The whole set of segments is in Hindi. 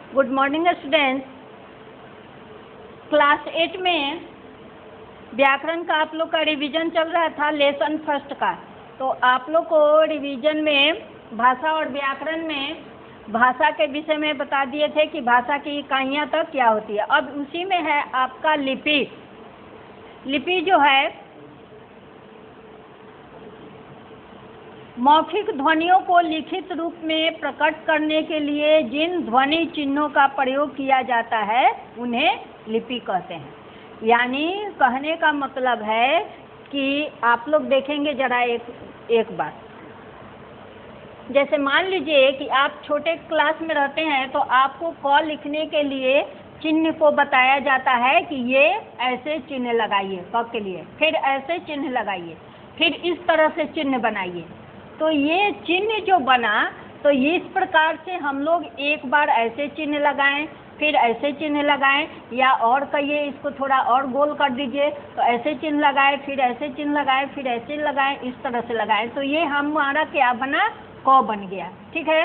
Good morning students. क्लास 8 में व्याकरण का आप लोग का रिवीजन चल रहा था, लेसन फर्स्ट का। तो आप लोग को रिवीजन में भाषा और व्याकरण में भाषा के विषय में बता दिए थे कि भाषा की इकाइयाँ तक क्या होती है। अब उसी में है आपका लिपि। लिपि जो है मौखिक ध्वनियों को लिखित रूप में प्रकट करने के लिए जिन ध्वनि चिन्हों का प्रयोग किया जाता है उन्हें लिपि कहते हैं। यानी कहने का मतलब है कि आप लोग देखेंगे जरा एक बात, जैसे मान लीजिए कि आप छोटे क्लास में रहते हैं तो आपको क लिखने के लिए चिन्ह को बताया जाता है कि ये ऐसे चिन्ह लगाइए क के लिए, फिर ऐसे चिन्ह लगाइए, फिर इस तरह से चिन्ह बनाइए। तो ये चिन्ह जो बना तो इस प्रकार से हम लोग एक बार ऐसे चिन्ह लगाएं, फिर ऐसे चिन्ह लगाएं, या और कहिए इसको थोड़ा और गोल कर दीजिए तो ऐसे चिन्ह लगाएं, फिर ऐसे चिन्ह लगाएं, फिर ऐसे लगाएं, इस तरह से लगाएं। तो ये हमारा क्या बना, क बन गया। ठीक है।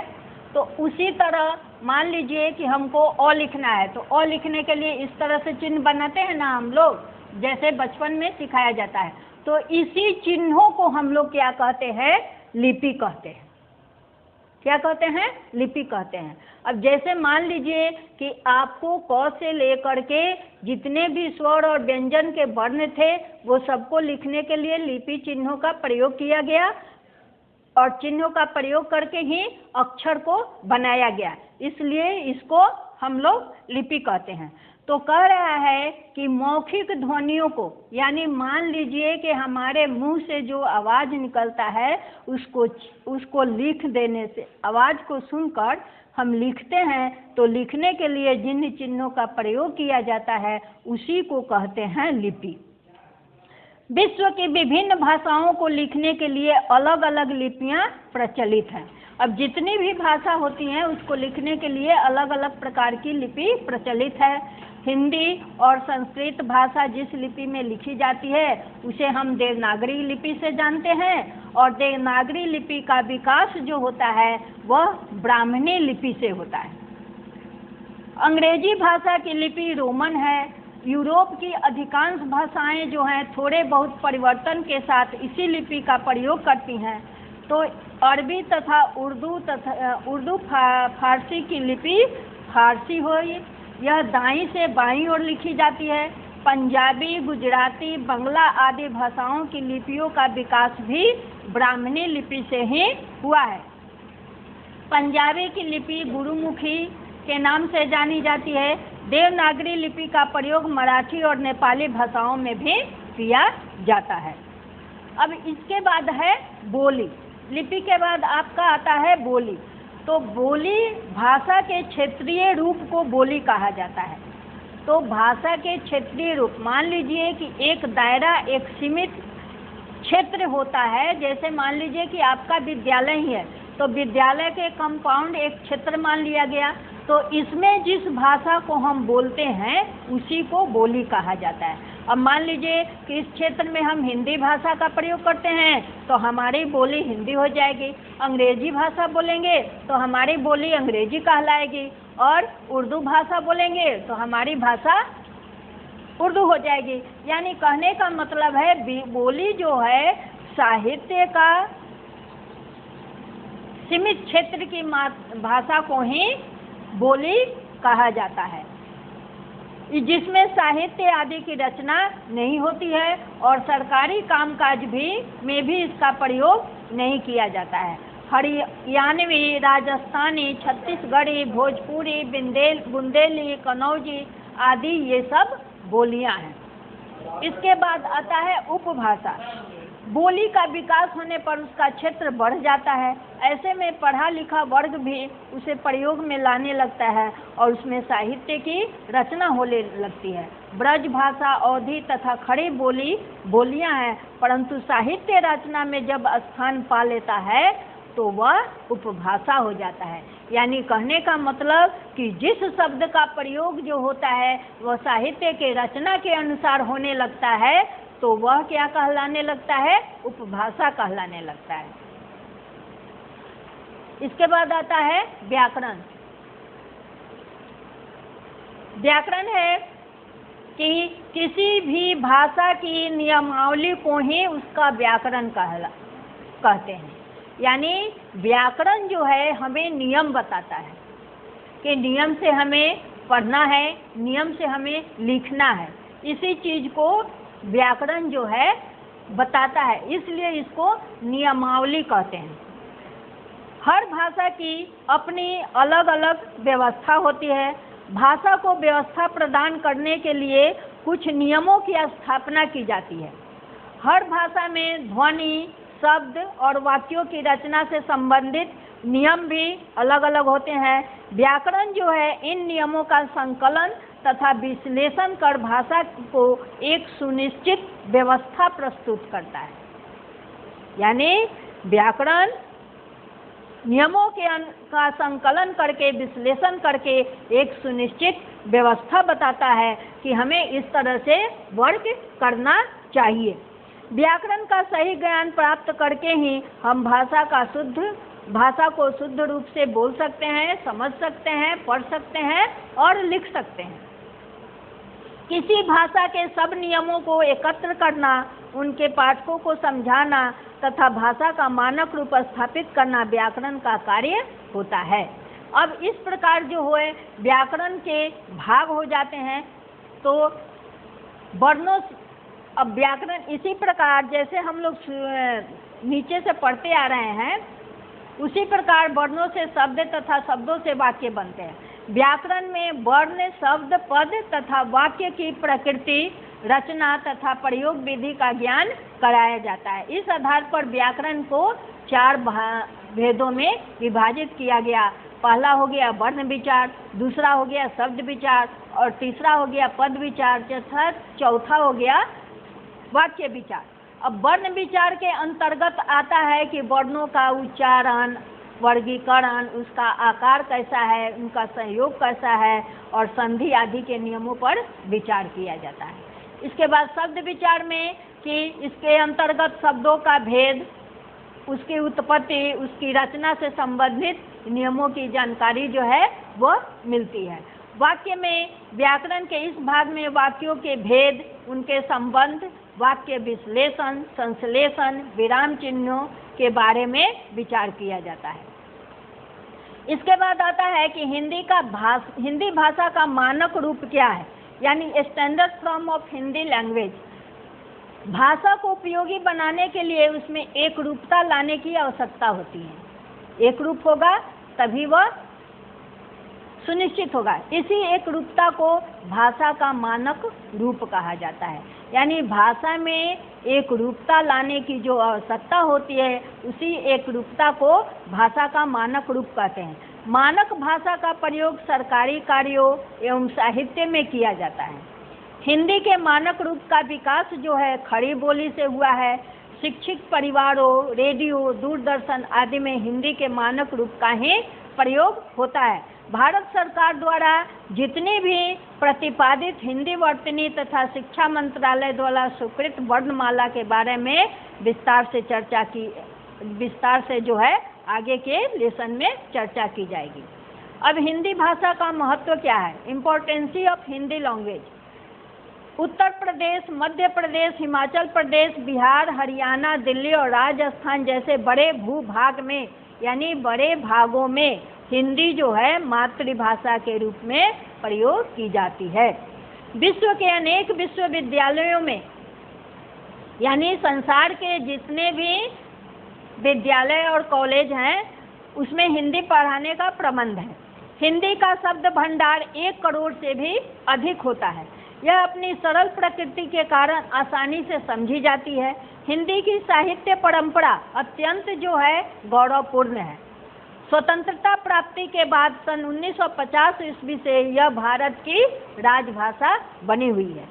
तो उसी तरह मान लीजिए कि हमको अ लिखना है तो अ लिखने के लिए इस तरह से चिन्ह बनाते हैं ना हम लोग, जैसे बचपन में सिखाया जाता है। तो इसी चिन्हों को हम लोग क्या कहते हैं, लिपि कहते हैं। क्या कहते हैं, लिपि कहते हैं। अब जैसे मान लीजिए कि आपको क से लेकर के जितने भी स्वर और व्यंजन के वर्ण थे वो सबको लिखने के लिए लिपि चिन्हों का प्रयोग किया गया और चिन्हों का प्रयोग करके ही अक्षर को बनाया गया, इसलिए इसको हम लोग लिपि कहते हैं। तो कह रहा है कि मौखिक ध्वनियों को, यानी मान लीजिए कि हमारे मुंह से जो आवाज़ निकलता है उसको लिख देने से, आवाज़ को सुनकर हम लिखते हैं तो लिखने के लिए जिन चिन्हों का प्रयोग किया जाता है उसी को कहते हैं लिपि। विश्व की विभिन्न भाषाओं को लिखने के लिए अलग अलग लिपियां प्रचलित हैं। अब जितनी भी भाषा होती हैं उसको लिखने के लिए अलग अलग प्रकार की लिपि प्रचलित है। हिंदी और संस्कृत भाषा जिस लिपि में लिखी जाती है उसे हम देवनागरी लिपि से जानते हैं, और देवनागरी लिपि का विकास जो होता है वह ब्राह्मणी लिपि से होता है। अंग्रेजी भाषा की लिपि रोमन है। यूरोप की अधिकांश भाषाएं जो हैं थोड़े बहुत परिवर्तन के साथ इसी लिपि का प्रयोग करती हैं। तो अरबी तथा उर्दू फारसी की लिपि फारसी हुई, यह दाईं से बाईं ओर लिखी जाती है। पंजाबी, गुजराती, बंगला आदि भाषाओं की लिपियों का विकास भी ब्राह्मणी लिपि से ही हुआ है। पंजाबी की लिपि गुरुमुखी के नाम से जानी जाती है। देवनागरी लिपि का प्रयोग मराठी और नेपाली भाषाओं में भी किया जाता है। अब इसके बाद है बोली। लिपि के बाद आपका आता है बोली। तो बोली, भाषा के क्षेत्रीय रूप को बोली कहा जाता है। तो भाषा के क्षेत्रीय रूप, मान लीजिए कि एक दायरा, एक सीमित क्षेत्र होता है। जैसे मान लीजिए कि आपका विद्यालय ही है तो विद्यालय के कंपाउंड एक क्षेत्र मान लिया गया, तो इसमें जिस भाषा को हम बोलते हैं उसी को बोली कहा जाता है। अब मान लीजिए कि इस क्षेत्र में हम हिंदी भाषा का प्रयोग करते हैं तो हमारी बोली हिंदी हो जाएगी। अंग्रेजी भाषा बोलेंगे तो हमारी बोली अंग्रेजी कहलाएगी, और उर्दू भाषा बोलेंगे तो हमारी भाषा उर्दू हो जाएगी। यानी कहने का मतलब है बोली जो है साहित्य का सीमित क्षेत्र की भाषा को ही बोली कहा जाता है, जिसमें साहित्य आदि की रचना नहीं होती है और सरकारी कामकाज में भी इसका प्रयोग नहीं किया जाता है। हरियाणवी, राजस्थानी, छत्तीसगढ़ी, भोजपुरी, बुंदेली, कन्नौजी आदि ये सब बोलियां हैं। इसके बाद आता है उपभाषा। बोली का विकास होने पर उसका क्षेत्र बढ़ जाता है। ऐसे में पढ़ा लिखा वर्ग भी उसे प्रयोग में लाने लगता है और उसमें साहित्य की रचना होने लगती है। ब्रज भाषा, अवधी तथा खड़ी बोलियां हैं, परंतु साहित्य रचना में जब स्थान पा लेता है तो वह उपभाषा हो जाता है। यानी कहने का मतलब कि जिस शब्द का प्रयोग जो होता है वह साहित्य के रचना के अनुसार होने लगता है तो वह क्या कहलाने लगता है, उपभाषा कहलाने लगता है। इसके बाद आता है व्याकरण। व्याकरण है कि किसी भी भाषा की नियमावली को ही उसका व्याकरण कहते हैं। यानी व्याकरण जो है हमें नियम बताता है कि नियम से हमें पढ़ना है, नियम से हमें लिखना है। इसी चीज को व्याकरण जो है बताता है, इसलिए इसको नियमावली कहते हैं। हर भाषा की अपनी अलग अलग व्यवस्था होती है। भाषा को व्यवस्था प्रदान करने के लिए कुछ नियमों की स्थापना की जाती है। हर भाषा में ध्वनि, शब्द और वाक्यों की रचना से संबंधित नियम भी अलग अलग होते हैं। व्याकरण जो है इन नियमों का संकलन तथा विश्लेषण कर भाषा को एक सुनिश्चित व्यवस्था प्रस्तुत करता है। यानी व्याकरण नियमों का संकलन करके, विश्लेषण करके एक सुनिश्चित व्यवस्था बताता है कि हमें इस तरह से वर्क करना चाहिए। व्याकरण का सही ज्ञान प्राप्त करके ही हम भाषा को शुद्ध रूप से बोल सकते हैं, समझ सकते हैं, पढ़ सकते हैं और लिख सकते हैं। किसी भाषा के सब नियमों को एकत्र करना, उनके पाठकों को समझाना तथा भाषा का मानक रूप स्थापित करना व्याकरण का कार्य होता है। अब इस प्रकार जो है व्याकरण के भाग हो जाते हैं। तो वर्णों, अब व्याकरण इसी प्रकार जैसे हम लोग नीचे से पढ़ते आ रहे हैं, उसी प्रकार वर्णों से शब्द तथा शब्दों से वाक्य बनते हैं। व्याकरण में वर्ण, शब्द, पद तथा वाक्य की प्रकृति, रचना तथा प्रयोग विधि का ज्ञान कराया जाता है। इस आधार पर व्याकरण को 4 भेदों में विभाजित किया गया। पहला हो गया वर्ण विचार, दूसरा हो गया शब्द विचार और तीसरा हो गया पद विचार तथा चौथा हो गया वाक्य विचार। अब वर्ण विचार के अंतर्गत आता है कि वर्णों का उच्चारण, वर्गीकरण, उसका आकार कैसा है, उनका सहयोग कैसा है और संधि आदि के नियमों पर विचार किया जाता है। इसके बाद शब्द विचार में कि इसके अंतर्गत शब्दों का भेद, उसकी उत्पत्ति, उसकी रचना से संबंधित नियमों की जानकारी जो है वो मिलती है। वाक्य में व्याकरण के इस भाग में वाक्यों के भेद, उनके संबंध, वाक्य विश्लेषण, संश्लेषण, विराम चिन्हों के बारे में विचार किया जाता है। इसके बाद आता है कि हिंदी भाषा का मानक रूप क्या है, यानी standard form of Hindi language. भाषा को उपयोगी बनाने के लिए उसमें एक रूपता लाने की आवश्यकता होती है। एक रूप होगा तभी वह सुनिश्चित होगा। इसी एक रूपता को भाषा का मानक रूप कहा जाता है। यानी भाषा में एक रूपता लाने की जो आवश्यकता होती है, उसी एक रूपता को भाषा का मानक रूप कहते हैं। मानक भाषा का प्रयोग सरकारी कार्यों एवं साहित्य में किया जाता है। हिंदी के मानक रूप का विकास जो है खड़ी बोली से हुआ है। शिक्षित परिवारों, रेडियो, दूरदर्शन आदि में हिंदी के मानक रूप का ही प्रयोग होता है। भारत सरकार द्वारा जितनी भी प्रतिपादित हिंदी वर्तनी तथा शिक्षा मंत्रालय द्वारा स्वीकृत वर्णमाला के बारे में विस्तार से जो है आगे के लेसन में चर्चा की जाएगी। अब हिंदी भाषा का महत्व क्या है, impotency of Hindi language. Uttar Pradesh, Madhya Pradesh, Himachal Pradesh, Bihar, Haryana, Delhi और राजस्थान जैसे बड़े भूभाग में, यानी बड़े भागों में हिंदी जो है मातृभाषा के रूप में प्रयोग की जाती है। विश्व के अनेक विश्वविद्यालयों में, यानी संसार के जितने भी विद्यालय और कॉलेज हैं, उसमें हिंदी पढ़ाने का प्रबंध है। हिंदी का शब्द भंडार 1 करोड़ से भी अधिक होता है। यह अपनी सरल प्रकृति के कारण आसानी से समझी जाती है। हिंदी की साहित्य परंपरा अत्यंत जो है गौरवपूर्ण है। स्वतंत्रता प्राप्ति के बाद सन 1950 ईस्वी से यह भारत की राजभाषा बनी हुई है।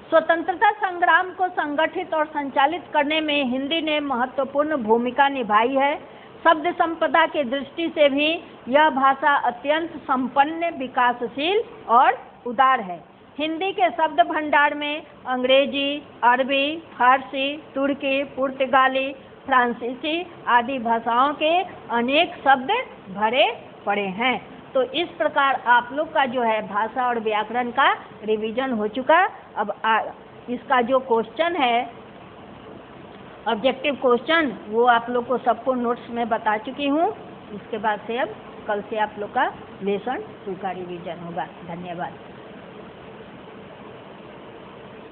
स्वतंत्रता संग्राम को संगठित और संचालित करने में हिंदी ने महत्वपूर्ण भूमिका निभाई है। शब्द संपदा के दृष्टि से भी यह भाषा अत्यंत संपन्न, विकासशील और उदार है। हिंदी के शब्द भंडार में अंग्रेजी, अरबी, फारसी, तुर्की, पुर्तगाली, फ्रांसीसी आदि भाषाओं के अनेक शब्द भरे पड़े हैं। तो इस प्रकार आप लोग का जो है भाषा और व्याकरण का रिवीजन हो चुका। अब इसका जो क्वेश्चन है ऑब्जेक्टिव क्वेश्चन वो आप लोग को सबको नोट्स में बता चुकी हूँ। इसके बाद से अब कल से आप लोग का लेसन 2 का रिवीजन होगा। धन्यवाद।